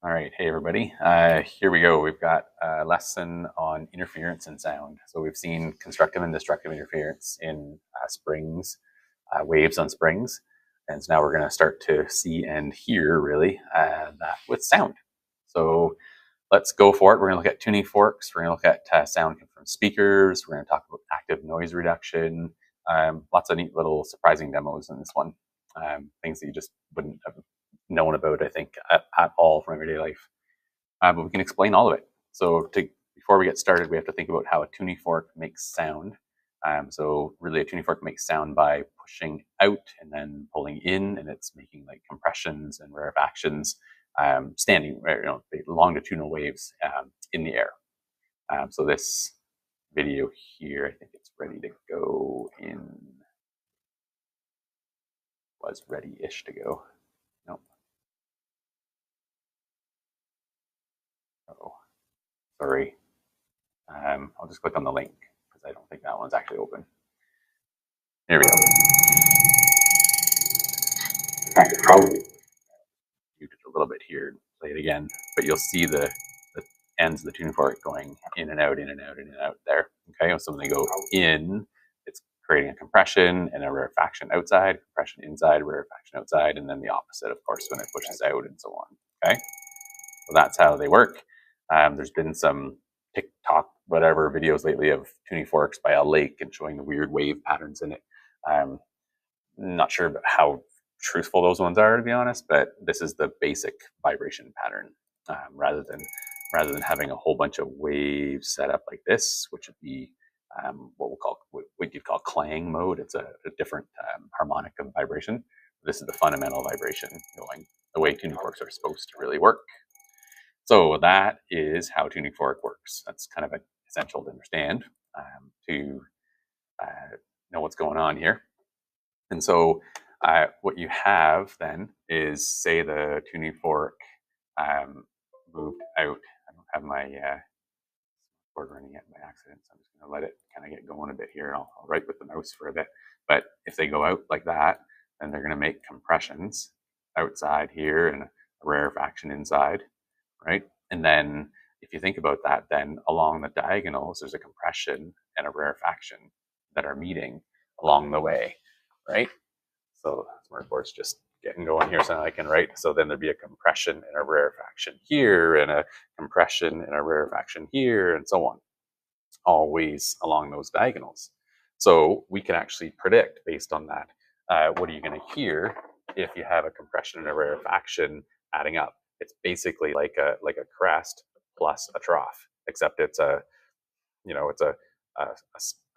All right, hey everybody. Here we go. We've got a lesson on interference in sound. So we've seen constructive and destructive interference in springs, waves on springs. And so now we're going to start to see and hear really that with sound. So let's go for it. We're going to look at tuning forks. We're going to look at sound from speakers. We're going to talk about active noise reduction. Lots of neat little surprising demos in this one. Things that you just wouldn't have known about, I think, at all from everyday life. But we can explain all of it. So before we get started, we have to think about how a tuning fork makes sound. So really a tuning fork makes sound by pushing out and then pulling in, and it's making like compressions and rarefactions, standing, longitudinal waves in the air. So this video here, I think it's ready to go in, was ready-ish to go. Nope. Oh, sorry. I'll just click on the link because I don't think that one's actually open. Here we go. I could probably mute it a little bit here, play it again, but you'll see the ends of the tuning fork going in and out, in and out, in and out there. Okay, so when they go in, it's creating a compression and a rarefaction outside, compression inside, rarefaction outside, and then the opposite, of course, when it pushes out and so on. Okay, so that's how they work. There's been some TikTok, whatever, videos lately of tuning forks by a lake and showing the weird wave patterns in it. Not sure about how truthful those ones are, to be honest, but this is the basic vibration pattern. Rather than having a whole bunch of waves set up like this, which would be what you'd call clang mode. It's a different harmonic of vibration. This is the fundamental vibration going the way tuning forks are supposed to really work. So that is how tuning fork works. That's kind of essential to understand to know what's going on here. And so what you have then is, say the tuning fork moved out. I don't have my board running yet by accident, so I'm just going to let it kind of get going a bit here. I'll write with the mouse for a bit. But if they go out like that, then they're going to make compressions outside here and a rarefaction inside, right? And then if you think about that, then along the diagonals, there's a compression and a rarefaction that are meeting along the way, right? So SmartBoard's just getting going here so I can write. So then there'd be a compression and a rarefaction here, and a compression and a rarefaction here, and so on, always along those diagonals. So we can actually predict based on that, what are you going to hear if you have a compression and a rarefaction adding up. It's basically like a crest plus a trough, except it's a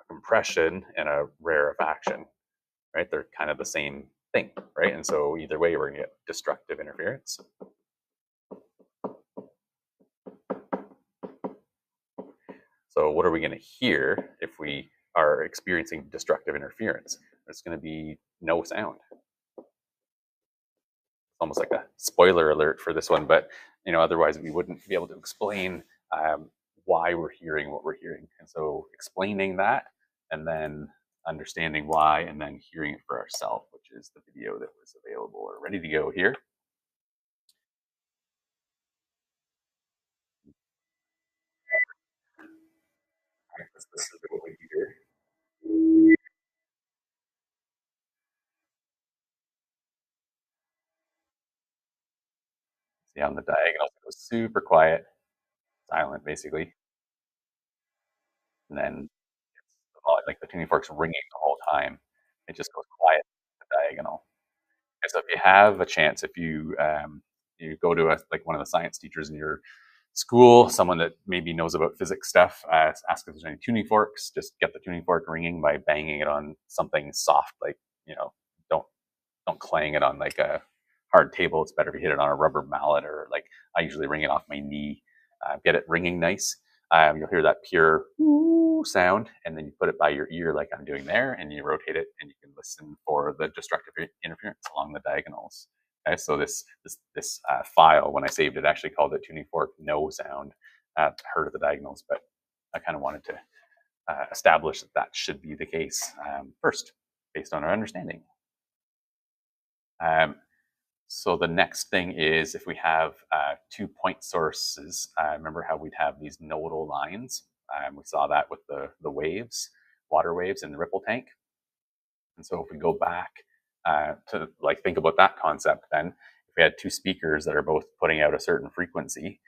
compression and a rarefaction, right? They're kind of the same thing, right? And so either way, we're going to get destructive interference. So what are we going to hear if we are experiencing destructive interference? There's going to be no sound. Almost like a spoiler alert for this one, but otherwise we wouldn't be able to explain why we're hearing what we're hearing. And so explaining that, and then understanding why, and then hearing it for ourselves, which is the video that was available or ready to go here. This is what we hear. See, on the diagonals, it goes super quiet, silent, basically. And then it's like the tuning fork's ringing the whole time. It just goes quiet at the diagonal. And so if you have a chance, if you go to one of the science teachers in your school, someone that maybe knows about physics stuff, ask if there's any tuning forks. Just get the tuning fork ringing by banging it on something soft, like don't clang it on like a hard table. It's better if you hit it on a rubber mallet, or like I usually ring it off my knee. Get it ringing nice. You'll hear that pure sound, and then you put it by your ear like I'm doing there, and you rotate it, and you can listen for the destructive interference along the diagonals. Okay, so this file, when I saved it, actually called it tuning fork no sound. Heard of the diagonals, but I kind of wanted to establish that should be the case first, based on our understanding. So the next thing is if we have 2 point sources, remember how we'd have these nodal lines? We saw that with the waves, water waves in the ripple tank. And so if we go back to like think about that concept, then if we had two speakers that are both putting out a certain frequency,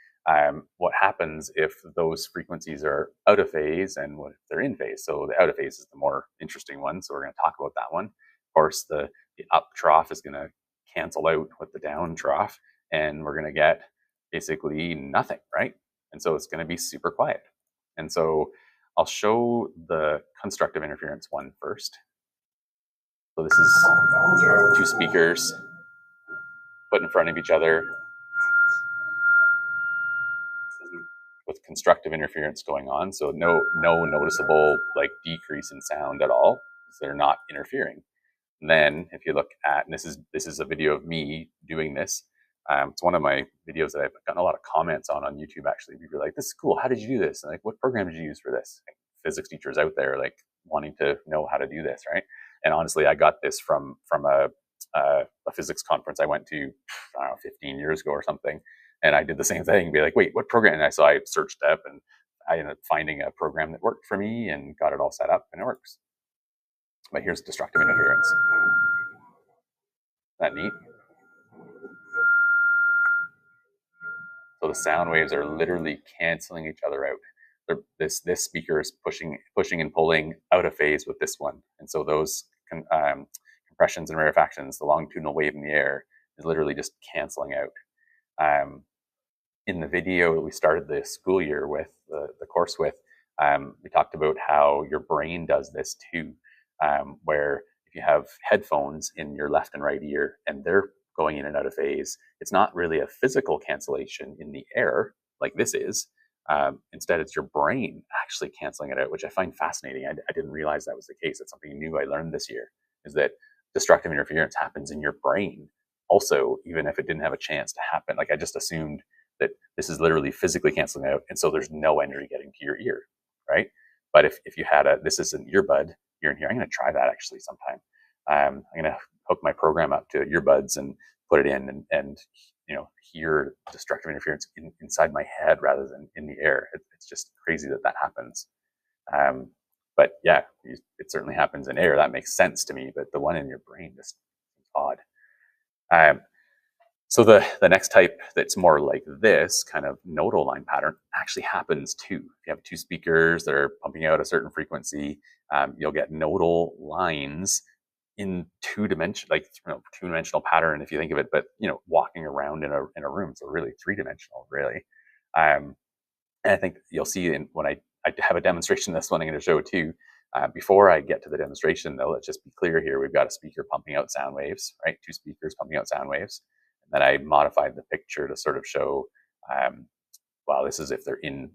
what happens if those frequencies are out of phase and what if they're in phase? So the out of phase is the more interesting one. So we're going to talk about that one. Of course, the up trough is going to cancel out with the down trough, and we're going to get basically nothing, right? And so it's going to be super quiet. And so I'll show the constructive interference one first. So this is two speakers put in front of each other with constructive interference going on. So no noticeable like decrease in sound at all because they're not interfering. And then if you look at, and this is a video of me doing this. It's one of my videos that I've gotten a lot of comments on YouTube. Actually, people are like, "This is cool. How did you do this? And like, what program did you use for this?" Like, physics teachers out there like wanting to know how to do this, right? And honestly, I got this from a physics conference I went to, I don't know, 15 years ago or something. And I did the same thing, be like, wait, what program? And I searched up and I ended up finding a program that worked for me and got it all set up and it works. But here's destructive interference. Isn't that neat? So the sound waves are literally canceling each other out. This speaker is pushing and pulling out of phase with this one, and so those compressions and rarefactions, the longitudinal wave in the air, is literally just canceling out. In the video that we started the school year with, the course with, we talked about how your brain does this too, where if you have headphones in your left and right ear and they're going in and out of phase, it's not really a physical cancellation in the air like this is. Instead, it's your brain actually canceling it out, which I find fascinating. I didn't realize that was the case. That's something new I learned this year, is that destructive interference happens in your brain also, even if it didn't have a chance to happen. Like I just assumed that this is literally physically canceling out, and so there's no energy getting to your ear, right? But if you had this is an earbud, you're in here. I'm going to try that actually sometime. I'm going to hook my program up to earbuds and put it in and hear destructive interference inside my head rather than in the air. It's just crazy that happens. But yeah, it certainly happens in air. That makes sense to me. But the one in your brain just is odd. So the next type that's more like this kind of nodal line pattern actually happens too. If you have two speakers that are pumping out a certain frequency, you'll get nodal lines in two-dimensional pattern if you think of it. But walking around in a room, so really three-dimensional, really. And I think you'll see when I have a demonstration. This one I'm going to show too. Before I get to the demonstration, though, let's just be clear here. We've got a speaker pumping out sound waves, right? Two speakers pumping out sound waves. Then I modified the picture to sort of show, well, this is if they're in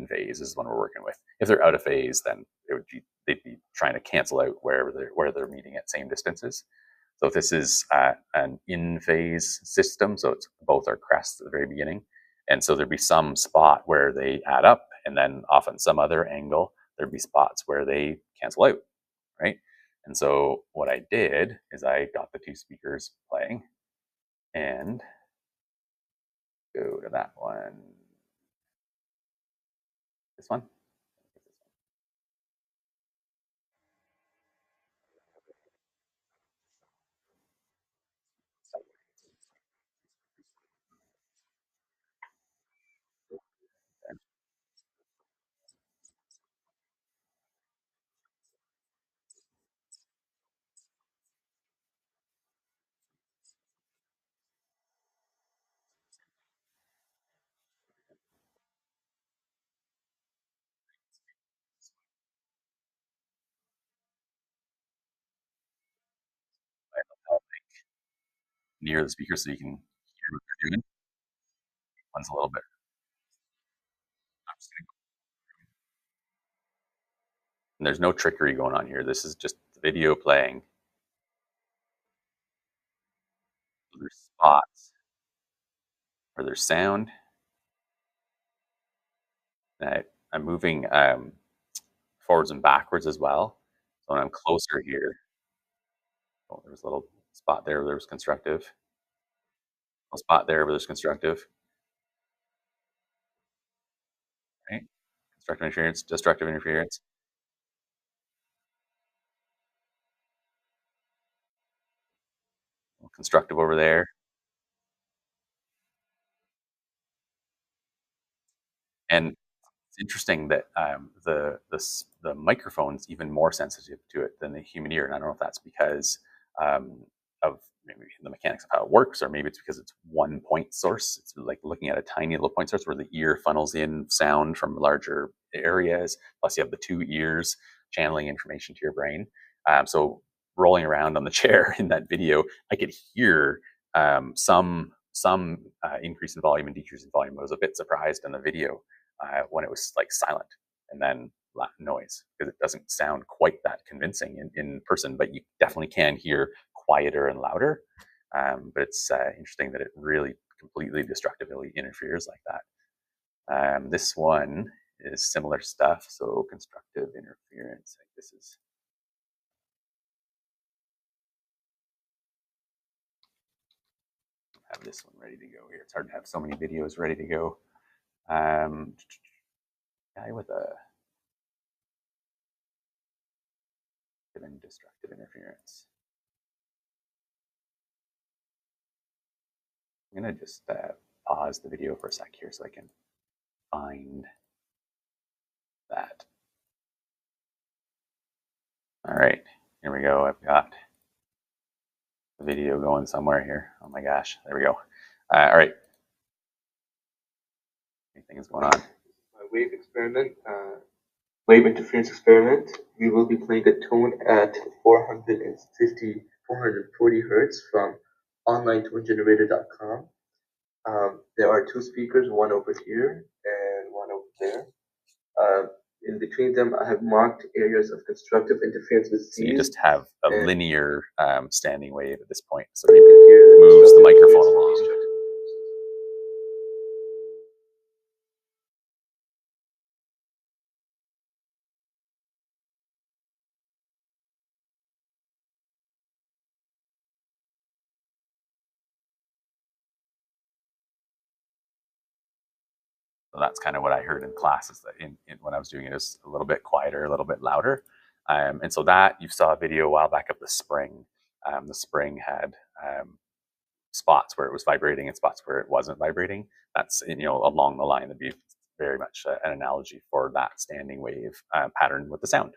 phase. This is one we're working with. If they're out of phase, then they'd be trying to cancel out where they're meeting at same distances. So if this is an in phase system, so it's both are crests at the very beginning, and so there'd be some spot where they add up, and then often some other angle there'd be spots where they cancel out, right? And so what I did is I got the two speakers playing and go to that one. This one. Near the speaker so you can hear what they're doing. One's a little bit. And there's no trickery going on here. This is just the video playing. There's spots where there's sound. I'm moving forwards and backwards as well. So when I'm closer here, oh, there's a little spot there. There was constructive. I'll spot there where there's constructive, right? Constructive interference, destructive interference. Constructive over there. And it's interesting that the microphone's even more sensitive to it than the human ear, and I don't know if that's because um, of maybe the mechanics of how it works, or maybe it's because it's one point source. It's like looking at a tiny little point source where the ear funnels in sound from larger areas. Plus, you have the two ears channeling information to your brain. So rolling around on the chair in that video, I could hear some increase in volume and decrease in volume. I was a bit surprised in the video when it was like silent and then noise, because it doesn't sound quite that convincing in person, but you definitely can hear quieter and louder. But it's interesting that it really completely destructively interferes like that. This one is similar stuff. So constructive interference. This is have this one ready to go here. It's hard to have so many videos ready to go. Guy with a destructive interference. I'm going to just pause the video for a sec here so I can find that. All right, here we go. I've got the video going somewhere here. Oh my gosh, there we go. All right. Anything is going on? Wave experiment, wave interference experiment. We will be playing a tone at 440 hertz from onlineToneGenerator.com. There are two speakers, one over here and one over there. In between them, I have marked areas of constructive interference with C's. So you just have a linear standing wave at this point. So you can hear moves the microphone along. So that's kind of what I heard in classes that when I was doing it is a little bit quieter, a little bit louder. And so that you saw a video a while back of the spring. The spring had spots where it was vibrating and spots where it wasn't vibrating. That's along the line. That'd be very much an analogy for that standing wave pattern with the sound.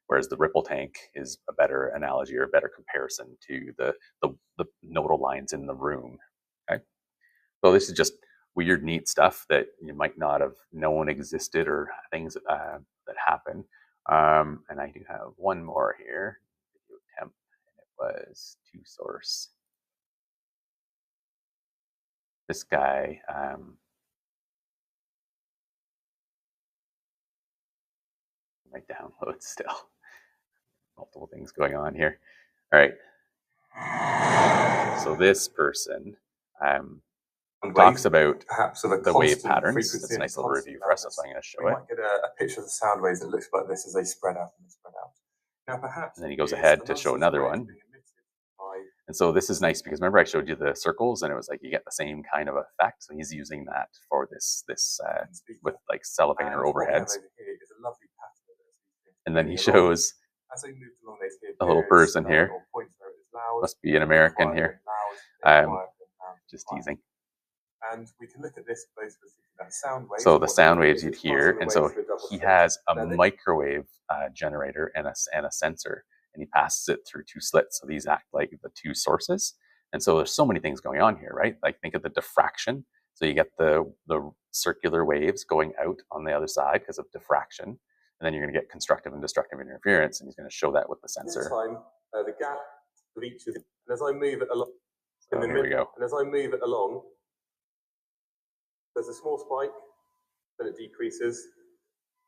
Whereas the ripple tank is a better analogy or a better comparison to the nodal lines in the room. Okay, so this is just weird, neat stuff that you might not have known existed, or things that happen. And I do have one more here. Video temp, and it was two source. This guy, my download still. Multiple things going on here. All right. So this person talks about perhaps the wave patterns. That's a nice little review for us. So I'm going to show it. Might get a picture of the sound waves that looks like this as they spread out and spread out. Now, perhaps. And then he goes ahead to show another one. And so this is nice because remember I showed you the circles and it was like you get the same kind of effect. So he's using that for this with like cellophane or overheads. And then he shows a little person here. Must be an American here. Just teasing. And we can look at this both with that sound wave. So the sound waves you'd hear, and so he has a microwave generator and a sensor, and he passes it through two slits. So these act like the two sources. And so there's so many things going on here, right? Like think of the diffraction. So you get the circular waves going out on the other side because of diffraction, and then you're going to get constructive and destructive interference, and he's going to show that with the sensor. This time, the gap of each of them, and as I move it along, so here we go. And as I move it along, there's a small spike, then it decreases.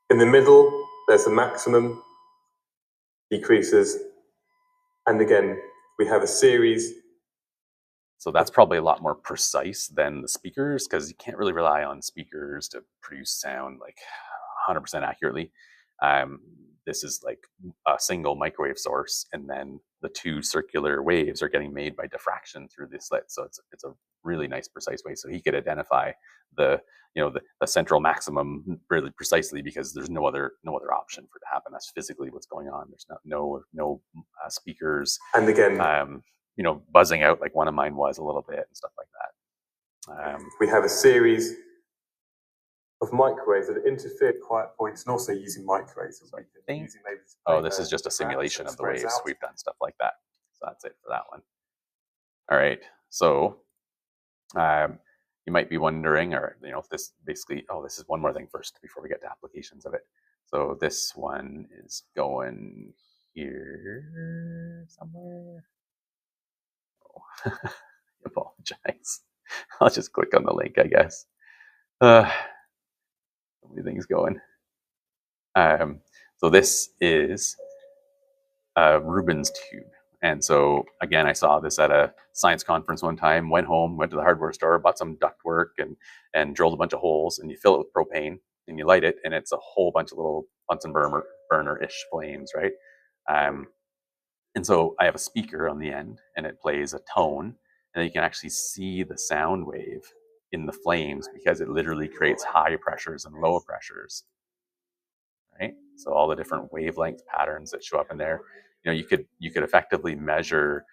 In the middle, there's a maximum, decreases, and again, we have a series. So that's probably a lot more precise than the speakers, because you can't really rely on speakers to produce sound like 100% accurately. this is like a single microwave source, and then the two circular waves are getting made by diffraction through the slit. So it's a really nice, precise way. So he could identify the central maximum really precisely, because there's no other option for it to happen. That's physically what's going on. There's no speakers, And again, buzzing out like one of mine was a little bit and stuff like that. We have a series of microwaves that interfere at quiet points, and also using microwaves. This is just a simulation of the waves. We've done stuff like that. So that's it for that one. All right. So you might be wondering, or if this basically, this is one more thing first before we get to applications of it. So this one is going here somewhere. I apologize. I'll just click on the link, I guess. So many things going. So this is a Rubens tube. And so again, I saw this at a science conference one time, went home, went to the hardware store, bought some ductwork and drilled a bunch of holes, and you fill it with propane and you light it, and it's a whole bunch of little Bunsen burner-ish flames, right? And so I have a speaker on the end, and it plays a tone, and you can actually see the sound wave in the flames, because it literally creates high pressures and low pressures, right? So all the different wavelength patterns that show up in there, you could effectively measure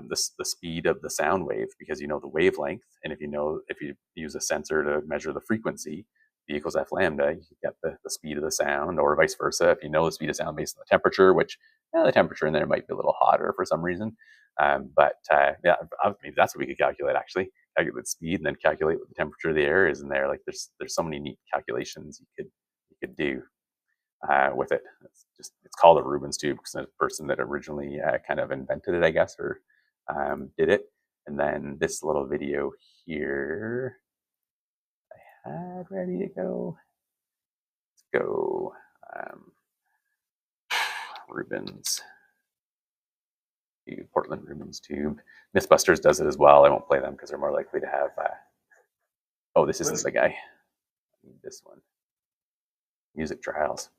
the speed of the sound wave, because you know the wavelength, and if you use a sensor to measure the frequency, V equals F lambda, you get the speed of the sound, or vice versa. If you know the speed of sound based on the temperature, which the temperature in there might be a little hotter for some reason, maybe that's what we could calculate, actually. Calculate the speed and then calculate what the temperature of the air is in there. Like there's so many neat calculations you could do with it. It's called a Rubens tube because the person that originally kind of invented it, I guess, or did it. And then this little video here I had ready to go. Let's go. Rubens tube, Portland Rubens tube. Mythbusters does it as well. I won't play them because they're more likely to have. This isn't the guy. This one. Music trials.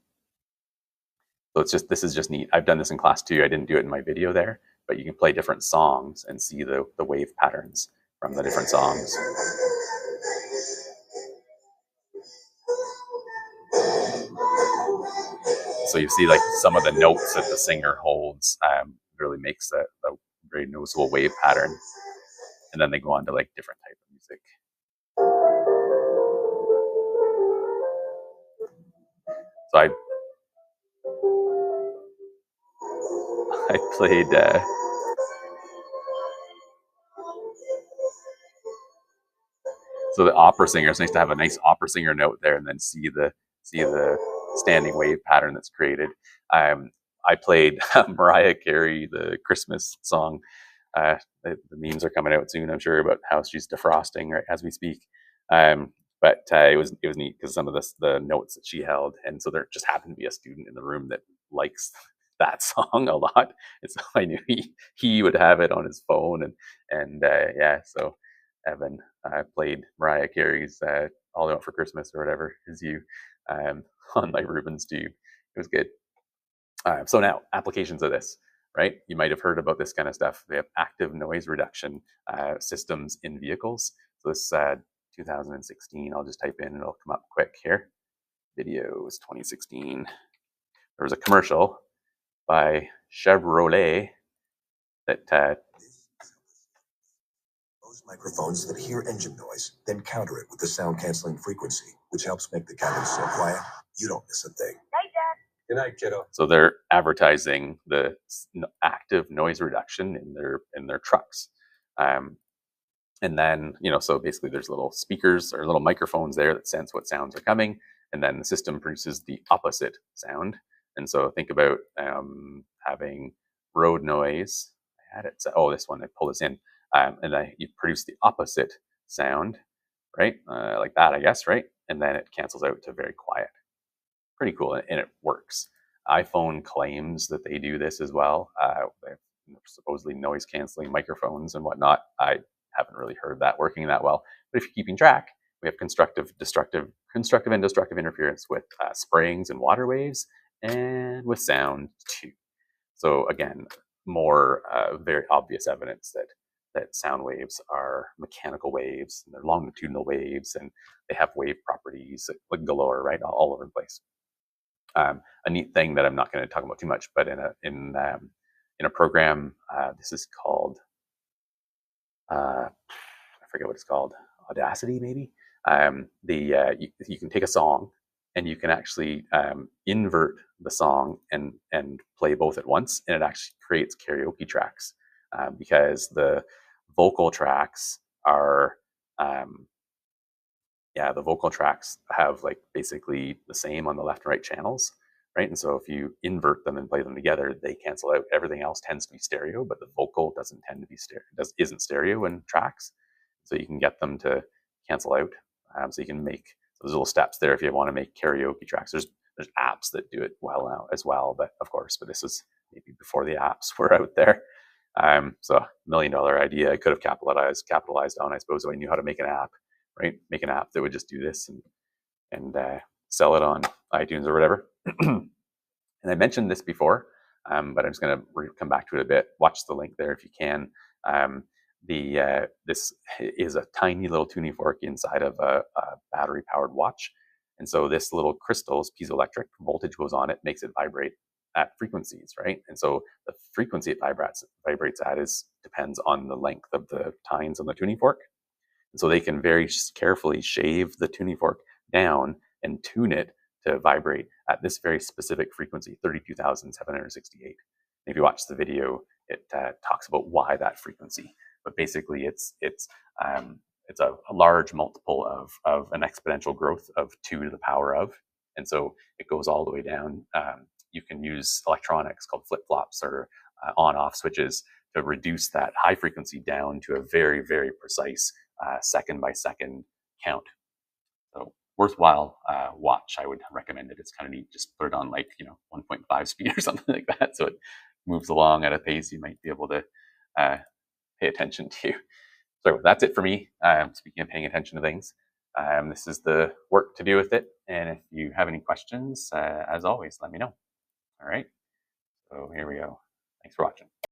So this is just neat. I've done this in class too. I didn't do it in my video there, but you can play different songs and see the wave patterns from the different songs. So you see like some of the notes that the singer holds really makes a very noticeable wave pattern. And then they go on to like different type of music. So I played so the opera singer, it's nice to have a nice opera singer note there and then see the standing wave pattern that's created. I played Mariah Carey, the Christmas song. The memes are coming out soon, I'm sure, about how she's defrosting right as we speak. But it was neat because some of the notes that she held, and so there just happened to be a student in the room that likes that song a lot, and so I knew he would have it on his phone, and so Evan played Mariah Carey's "All I Want for Christmas" or whatever is you on my Rubens tube. It was good. So now applications of this. Right? You might have heard about this kind of stuff. They have active noise reduction systems in vehicles. So this 2016, I'll just type in and it'll come up quick here. Videos 2016. There was a commercial by Chevrolet that those microphones that hear engine noise, then counter it with the sound canceling frequency, which helps make the cabin so quiet you don't miss a thing. Good night, kiddo. So they're advertising the active noise reduction in their trucks, and then so basically there's little speakers or little microphones there that sense what sounds are coming, and then the system produces the opposite sound. And so think about having road noise. I had it. This one I pull this in, and then you produce the opposite sound, right? Like that, I guess, right? And then it cancels out to very quiet. Pretty cool, and it works. iPhone claims that they do this as well. They have supposedly noise canceling microphones and whatnot. I haven't really heard that working that well. But if you're keeping track, we have constructive and destructive interference with sprayings and water waves, and with sound too. So again, more very obvious evidence that sound waves are mechanical waves, and they're longitudinal waves, and they have wave properties like galore, right, all over the place. A neat thing that I'm not going to talk about too much, but in a program, this is called I forget what it's called, Audacity maybe. You can take a song and you can actually invert the song and play both at once, and it actually creates karaoke tracks because the vocal tracks are the vocal tracks have like basically the same on the left and right channels, right? And so if you invert them and play them together, they cancel out. Everything else tends to be stereo, but the vocal doesn't tend to be stereo. Isn't stereo in tracks, so you can get them to cancel out. So you can make those little steps there if you want to make karaoke tracks. There's apps that do it well now as well, but of course, but this is maybe before the apps were out there. So $1 million idea I could have capitalized on, I suppose, if I knew how to make an app. Right, make an app that would just do this and sell it on iTunes or whatever. And I mentioned this before, but I'm just going to come back to it a bit. Watch the link there if you can. This is a tiny little tuning fork inside of a battery-powered watch, and so this little crystal is piezoelectric. Voltage goes on it, makes it vibrate at frequencies, right? And so the frequency it vibrates at depends on the length of the tines on the tuning fork. And so they can very carefully shave the tuning fork down and tune it to vibrate at this very specific frequency, 32,768. If you watch the video, it talks about why that frequency. But basically, it's a large multiple of an exponential growth of 2 to the power of, and so it goes all the way down. You can use electronics called flip-flops or on-off switches to reduce that high frequency down to a very, very precise second by second count. So worthwhile watch. I would recommend it. It's kind of neat. Just put it on 1.5 speed or something like that, so it moves along at a pace you might be able to pay attention to. So that's it for me. Speaking of paying attention to things, this is the work to do with it. And if you have any questions, as always, let me know. All right. So here we go. Thanks for watching.